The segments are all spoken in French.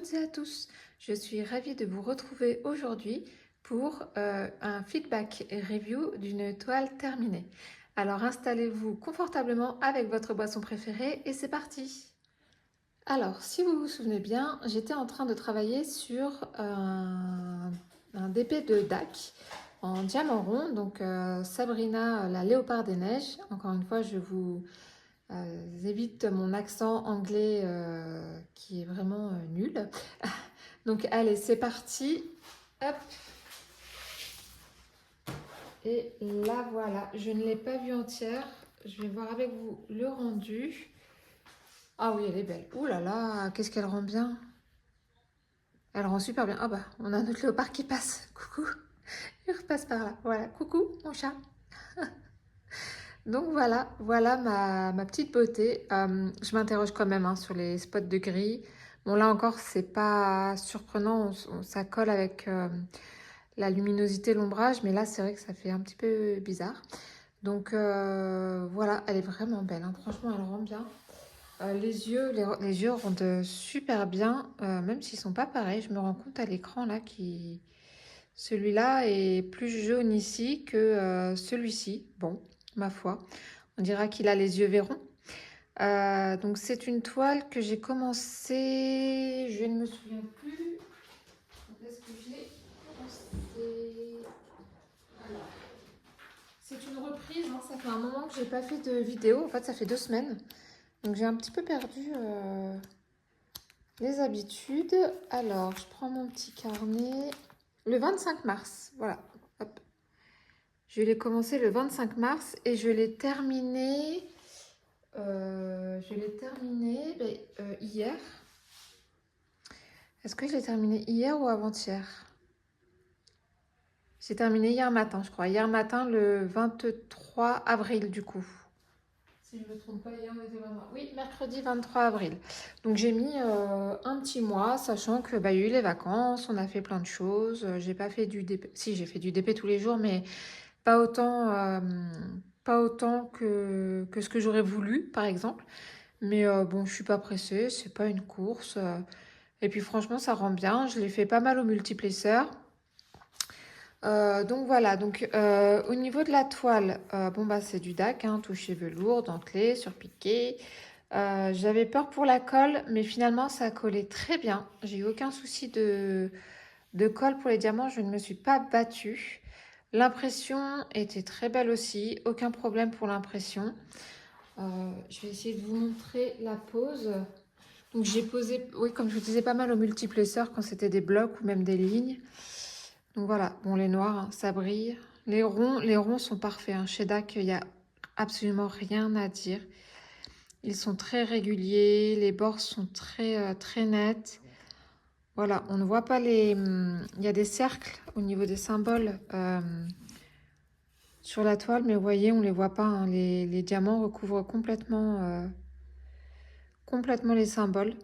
toutes et à tous, je suis ravie de vous retrouver aujourd'hui pour un feedback et review d'une toile terminée. Alors installez-vous confortablement avec votre boisson préférée et c'est parti. Alors si vous vous souvenez bien, j'étais en train de travailler sur un DP de DAC en diamant rond, donc Sabrina la léopard des neiges. Encore une fois, je vous évite mon accent anglais qui est vraiment nul. Donc allez, c'est parti. Hop. Et là voilà, je ne l'ai pas vue entière. Je vais voir avec vous le rendu. Ah oui, elle est belle. Ouh là là, qu'est-ce qu'elle rend bien. Elle rend super bien. Ah bah, on a un autre léopard qui passe. Coucou. Il repasse par là. Voilà, coucou mon chat. Donc voilà ma petite beauté. Je m'interroge quand même sur les spots de gris. Bon là encore, c'est pas surprenant, ça colle avec la luminosité, l'ombrage, mais là c'est vrai que ça fait un petit peu bizarre. Donc voilà, elle est vraiment belle, hein. Franchement elle rend bien. Les yeux rendent super bien, même s'ils sont pas pareils. Je me rends compte à l'écran là qui celui-là est plus jaune ici que celui-ci. Bon, ma foi. On dira qu'il a les yeux verrons. Donc c'est une toile que j'ai commencé, je ne me souviens plus. Quand est-ce que je l'ai commencé? Alors, c'est une reprise, hein, ça fait un moment que j'ai pas fait de vidéo. En fait, ça fait 2 semaines. Donc j'ai un petit peu perdu les habitudes. Alors, je prends mon petit carnet. Le 25 mars, voilà. Hop. Je l'ai commencé le 25 mars et je l'ai terminé. Hier. Est-ce que je l'ai terminé hier ou avant-hier? J'ai terminé hier matin, je crois. Hier matin, le 23 avril, du coup. Si je ne me trompe pas, hier on était 23. Oui, mercredi 23 avril. Donc j'ai mis un petit mois, sachant que il y a eu les vacances, on a fait plein de choses. J'ai pas fait du DP. Si, j'ai fait du DP tous les jours, mais pas autant, pas autant que ce que j'aurais voulu, par exemple. Mais bon, je suis pas pressée, c'est pas une course. Et puis franchement, ça rend bien. Je l'ai fait pas mal au multiplesseur. Donc voilà, donc au niveau de la toile, bon bah c'est du DAC, hein, touché velours, dentelé, surpiqué. J'avais peur pour la colle, mais finalement ça a collé très bien. J'ai eu aucun souci de colle pour les diamants, je ne me suis pas battue. L'impression était très belle aussi, aucun problème pour l'impression. Je vais essayer de vous montrer la pose. Donc j'ai posé, oui, comme je vous disais, pas mal au multiplesseur quand c'était des blocs ou même des lignes. Donc voilà, bon les noirs, hein, ça brille. Les ronds sont parfaits, hein. Chez DAC, il n'y a absolument rien à dire. Ils sont très réguliers, les bords sont très nets. Voilà, on ne voit pas les... Il y a des cercles au niveau des symboles sur la toile, mais vous voyez, on ne les voit pas, hein. Les diamants recouvrent complètement les symboles.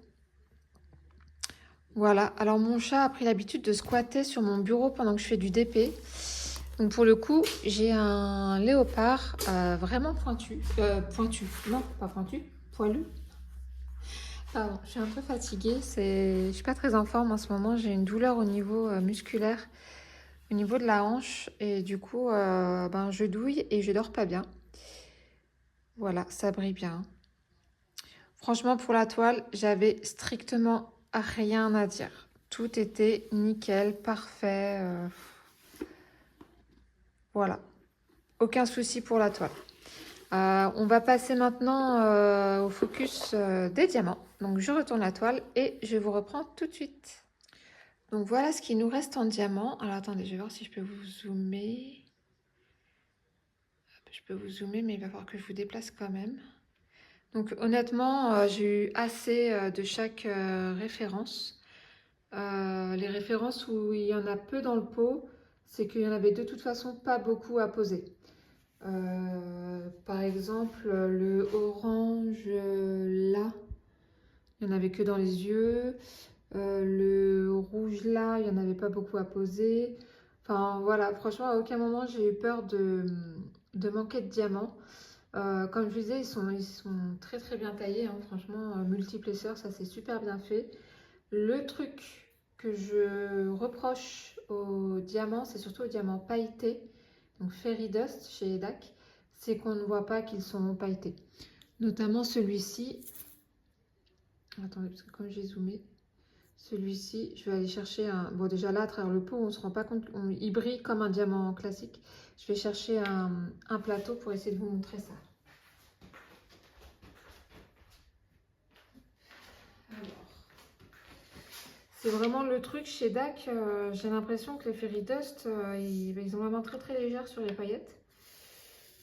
Voilà, alors mon chat a pris l'habitude de squatter sur mon bureau pendant que je fais du DP. Donc pour le coup, j'ai un léopard vraiment pointu. Pointu, non, pas pointu, poilu. Pardon, je suis un peu fatiguée. Je suis pas très en forme en ce moment. J'ai une douleur au niveau musculaire, au niveau de la hanche. Et du coup, je douille et je dors pas bien. Voilà, ça brille bien. Franchement, pour la toile, j'avais strictement rien à dire. Tout était nickel, parfait. Voilà, aucun souci pour la toile. On va passer maintenant au focus des diamants. Donc je retourne la toile et je vous reprends tout de suite. Donc voilà ce qui nous reste en diamant. Alors attendez, je vais voir si je peux vous zoomer. Je peux vous zoomer, mais il va falloir que je vous déplace quand même. Donc honnêtement, j'ai eu assez de chaque référence. Les références où il y en a peu dans le pot, c'est qu'il y en avait de toute façon pas beaucoup à poser. Par exemple, le orange là, il n'y en avait que dans les yeux. Le rouge là, il n'y en avait pas beaucoup à poser. Enfin voilà, franchement, à aucun moment j'ai eu peur de manquer de diamants. Comme je vous disais, ils sont très bien taillés, hein. Franchement, multiplesseur, ça c'est super bien fait. Le truc que je reproche aux diamants, c'est surtout aux diamants pailletés, donc Fairy Dust chez Edac, c'est qu'on ne voit pas qu'ils sont pailletés. Notamment celui-ci. Attendez, parce que comme j'ai zoomé, celui-ci, je vais aller chercher un... Bon, déjà là, à travers le pot, on ne se rend pas compte, il brille comme un diamant classique. Je vais chercher un plateau pour essayer de vous montrer ça. C'est vraiment le truc chez DAC. J'ai l'impression que les Fairy Dust, ils sont vraiment très très légères sur les paillettes.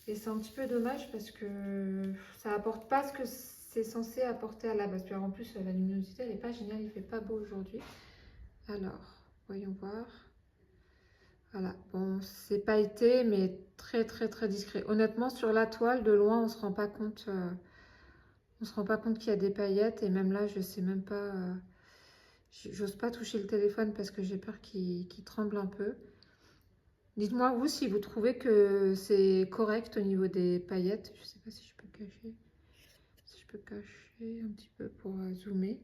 Et c'est un petit peu dommage parce que ça apporte pas ce que c'est censé apporter à la base. Puis en plus, la luminosité, elle n'est pas géniale, il fait pas beau aujourd'hui. Alors, voyons voir. Voilà, bon, c'est pailleté, mais très très très discret. Honnêtement, sur la toile, de loin, on se rend pas compte. On se rend pas compte qu'il y a des paillettes. Et même là, je sais même pas. J'ose pas toucher le téléphone parce que j'ai peur qu'il tremble un peu. Dites-moi, vous, si vous trouvez que c'est correct au niveau des paillettes. Je sais pas si je peux cacher. Si je peux cacher un petit peu pour zoomer.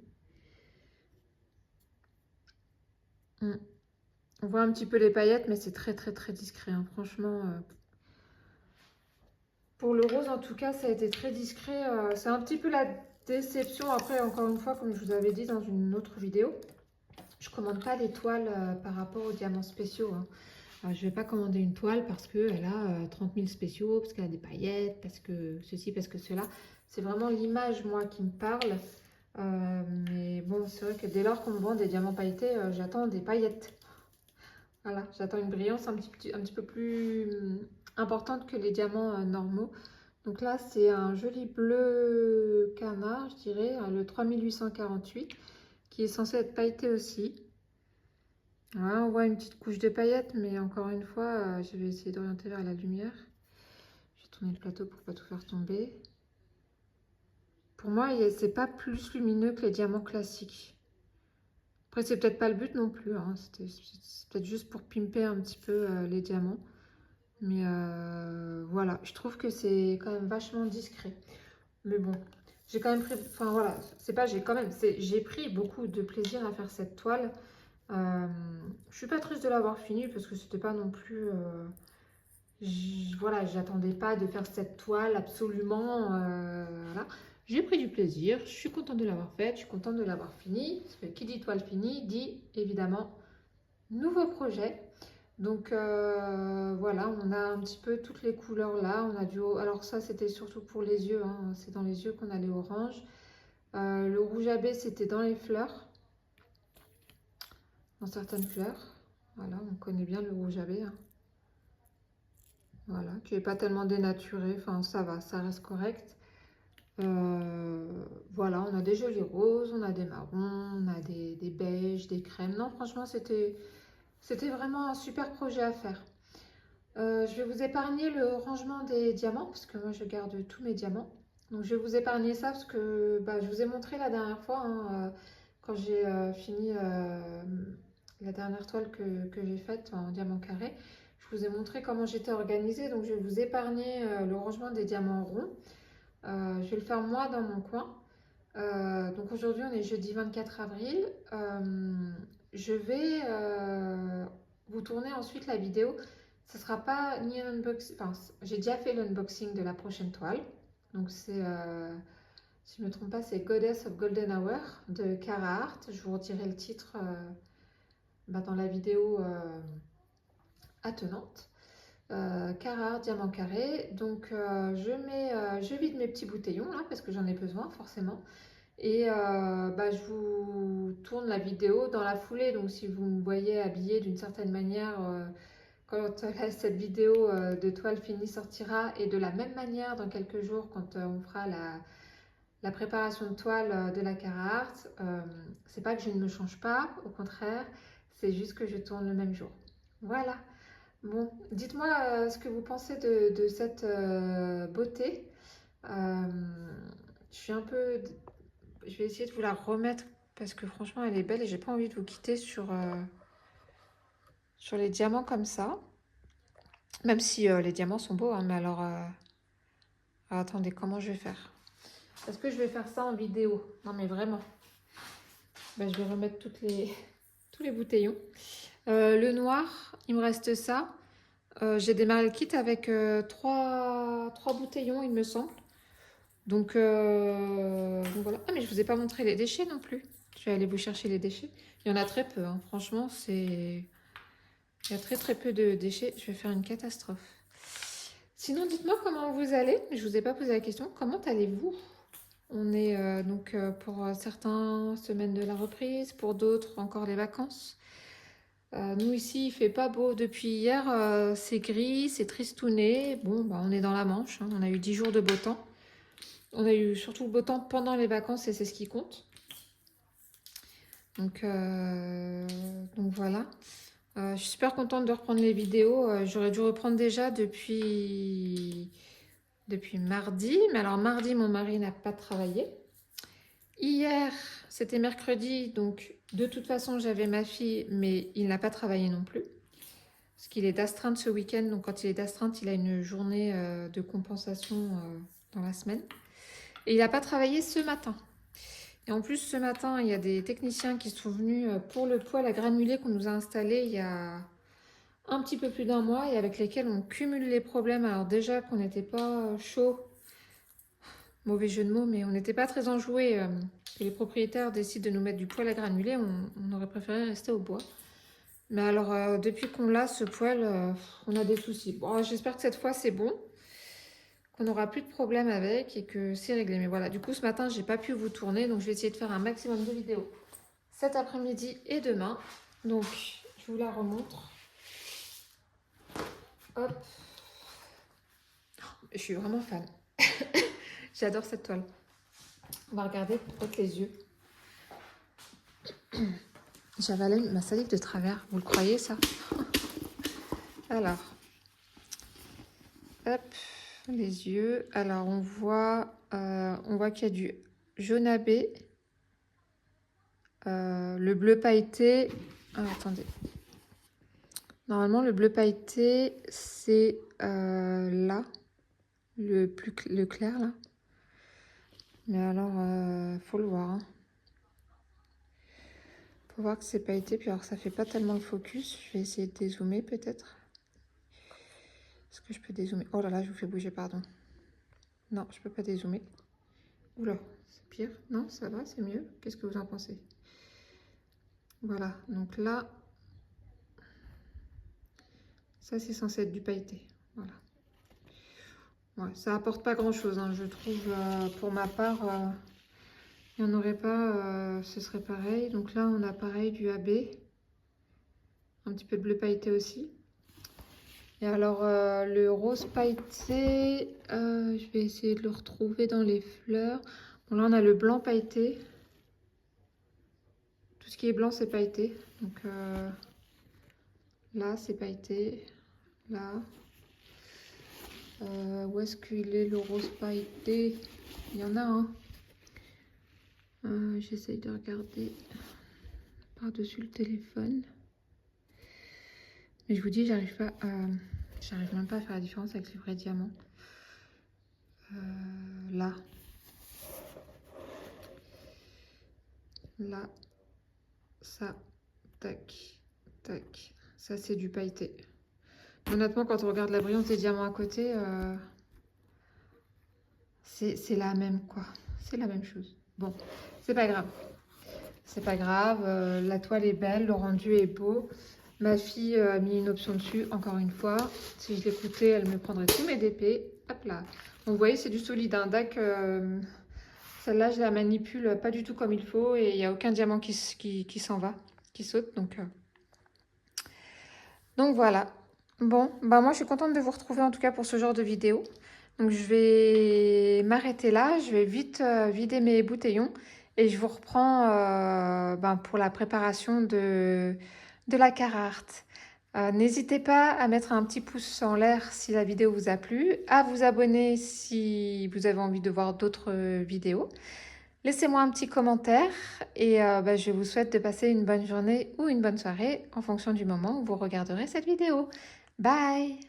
On voit un petit peu les paillettes, mais c'est très très très discret. Hein. Franchement, pour le rose, en tout cas, ça a été très discret. C'est un petit peu la déception. Après, encore une fois, comme je vous avais dit dans une autre vidéo, je commande pas des toiles par rapport aux diamants spéciaux. Hein. Je ne vais pas commander une toile parce qu'elle a 30 000 spéciaux, parce qu'elle a des paillettes, parce que ceci, parce que cela. C'est vraiment l'image, moi, qui me parle. Mais bon, c'est vrai que dès lors qu'on me vend des diamants pailletés, j'attends des paillettes. Voilà, j'attends une brillance un petit peu plus importante que les diamants normaux. Donc là, c'est un joli bleu canard, je dirais, le 3848, qui est censé être pailleté aussi. Voilà, on voit une petite couche de paillettes, mais encore une fois, je vais essayer d'orienter vers la lumière. Je vais tourner le plateau pour ne pas tout faire tomber. Pour moi, c'est pas plus lumineux que les diamants classiques. Après, c'est peut-être pas le but non plus. Hein. C'est peut-être juste pour pimper un petit peu les diamants. Mais voilà, je trouve que c'est quand même vachement discret. Mais bon, j'ai quand même pris... Enfin voilà, c'est pas j'ai quand même... J'ai pris beaucoup de plaisir à faire cette toile. Je suis pas triste de l'avoir fini parce que c'était pas non plus... voilà, j'attendais pas de faire cette toile absolument. Voilà. J'ai pris du plaisir, je suis contente de l'avoir faite, je suis contente de l'avoir fini. Parce que qui dit toile finie dit évidemment nouveau projet. Donc voilà, on a un petit peu toutes les couleurs là. On a du alors ça c'était surtout pour les yeux, hein. C'est dans les yeux qu'on a les oranges. Le rouge à baies c'était dans les fleurs, dans certaines fleurs. Voilà, on connaît bien le rouge à baies. Hein. Voilà, qui n'est pas tellement dénaturé. Enfin ça va, ça reste correct. Voilà, on a des jolis roses, on a des marrons, on a des beiges, des crèmes. Non, franchement c'était vraiment un super projet à faire. Je vais vous épargner le rangement des diamants parce que moi je garde tous mes diamants. Donc je vais vous épargner ça parce que je vous ai montré la dernière fois hein, quand j'ai fini la dernière toile que j'ai faite en diamant carré. Je vous ai montré comment j'étais organisée. Donc je vais vous épargner le rangement des diamants ronds. Je vais le faire moi dans mon coin. Donc aujourd'hui on est jeudi 24 avril. Je vais vous tourner ensuite la vidéo. Ce ne sera pas ni un unboxing. Enfin, j'ai déjà fait l'unboxing de la prochaine toile. Donc c'est, si je ne me trompe pas, c'est Goddess of Golden Hour de Cara Art. Je vous redirai le titre dans la vidéo attenante. Cara Art diamant carré. Donc je vide mes petits bouteillons là parce que j'en ai besoin forcément. Et je vous tourne la vidéo dans la foulée. Donc si vous me voyez habillée d'une certaine manière quand cette vidéo de toile finie sortira, et de la même manière dans quelques jours quand on fera la préparation de toile de la Cara Art, c'est pas que je ne me change pas, au contraire, c'est juste que je tourne le même jour. Voilà. Bon, dites-moi ce que vous pensez de cette beauté. Je suis un peu... Je vais essayer de vous la remettre parce que franchement elle est belle et j'ai pas envie de vous quitter sur les diamants comme ça. Même si les diamants sont beaux, hein, mais alors... attendez, comment je vais faire? Est-ce que je vais faire ça en vidéo? Non mais vraiment. je vais remettre tous les bouteillons. Le noir, il me reste ça. J'ai démarré le kit avec 3 bouteillons, il me semble. Donc voilà. Ah, mais je vous ai pas montré les déchets non plus. Je vais aller vous chercher les déchets. Il y en a très peu, hein. Franchement, il y a très peu de déchets. Je vais faire une catastrophe. Sinon, dites-moi comment vous allez. Je vous ai pas posé la question. Comment allez-vous? On est donc pour certains, semaines de la reprise, pour d'autres, encore les vacances. Nous ici, il fait pas beau depuis hier, c'est gris, c'est tristouné. Bon, bah, on est dans la Manche, hein. On a eu 10 jours de beau temps. On a eu surtout le beau temps pendant les vacances et c'est ce qui compte. Donc voilà. Je suis super contente de reprendre les vidéos. J'aurais dû reprendre déjà depuis mardi. Mais alors mardi, mon mari n'a pas travaillé. Hier, c'était mercredi, donc de toute façon, j'avais ma fille, mais il n'a pas travaillé non plus. Parce qu'il est d'astreinte ce week-end, donc quand il est d'astreinte, il a une journée de compensation dans la semaine. Et il n'a pas travaillé ce matin. Et en plus, ce matin, il y a des techniciens qui sont venus pour le poêle à granulés qu'on nous a installé il y a un petit peu plus d'1 mois et avec lesquels on cumule les problèmes. Alors déjà qu'on n'était pas chaud, mauvais jeu de mots, mais on n'était pas très enjoué que les propriétaires décident de nous mettre du poêle à granulés. On aurait préféré rester au bois. Mais alors, depuis qu'on l'a, ce poêle, on a des soucis. Bon, j'espère que cette fois, c'est bon, qu'on n'aura plus de problème avec et que c'est réglé. Mais voilà, du coup, ce matin, j'ai pas pu vous tourner, donc je vais essayer de faire un maximum de vidéos cet après-midi et demain. Donc, je vous la remontre. Hop. Je suis vraiment fan. J'adore cette toile. On va regarder peut-être les yeux. J'avalais ma salive de travers. Vous le croyez, ça? Alors. Hop. Les yeux. Alors, on voit qu'il y a du jaune abbé. Le bleu pailleté. Ah, attendez. Normalement, le bleu pailleté, c'est là. Le clair, là. Mais alors, faut le voir, hein. Faut voir que c'est pailleté. Puis alors, ça fait pas tellement le focus. Je vais essayer de dézoomer, peut-être. Est-ce que je peux dézoomer? Oh là là, je vous fais bouger, pardon. Non, je peux pas dézoomer. Oula, c'est pire. Non, ça va, c'est mieux. Qu'est-ce que vous en pensez? Voilà, donc là, ça c'est censé être du pailleté. Voilà. Ouais, ça apporte pas grand-chose, hein, je trouve. Pour ma part, il n'y en aurait pas, ce serait pareil. Donc là, on a pareil du AB. Un petit peu de bleu pailleté aussi. Et alors, le rose pailleté, je vais essayer de le retrouver dans les fleurs. Bon, là, on a le blanc pailleté. Tout ce qui est blanc, c'est pailleté. Donc là, c'est pailleté. Là. Où est-ce qu'il est le rose pailleté? Il y en a un. J'essaye de regarder par-dessus le téléphone. Mais je vous dis, j'arrive même pas à faire la différence avec les vrais diamants. Là. Là. Ça. Tac. Tac. Ça, c'est du pailleté. Honnêtement, quand on regarde la brillance des diamants à côté, c'est la même, quoi. C'est la même chose. Bon, c'est pas grave. C'est pas grave. La toile est belle, le rendu est beau. Ma fille a mis une option dessus, encore une fois. Si je l'écoutais, elle me prendrait tous mes DP. Hop là. Donc, vous voyez, c'est du solide. Un DAC, celle-là, je la manipule pas du tout comme il faut. Et il n'y a aucun diamant qui s'en va, qui saute. Donc voilà. Bon, bah moi, je suis contente de vous retrouver en tout cas pour ce genre de vidéo. Donc, je vais m'arrêter là. Je vais vite vider mes bouteillons. Et je vous reprends pour la préparation de la Carhartt. N'hésitez pas à mettre un petit pouce en l'air si la vidéo vous a plu, à vous abonner si vous avez envie de voir d'autres vidéos. Laissez-moi un petit commentaire et je vous souhaite de passer une bonne journée ou une bonne soirée en fonction du moment où vous regarderez cette vidéo. Bye!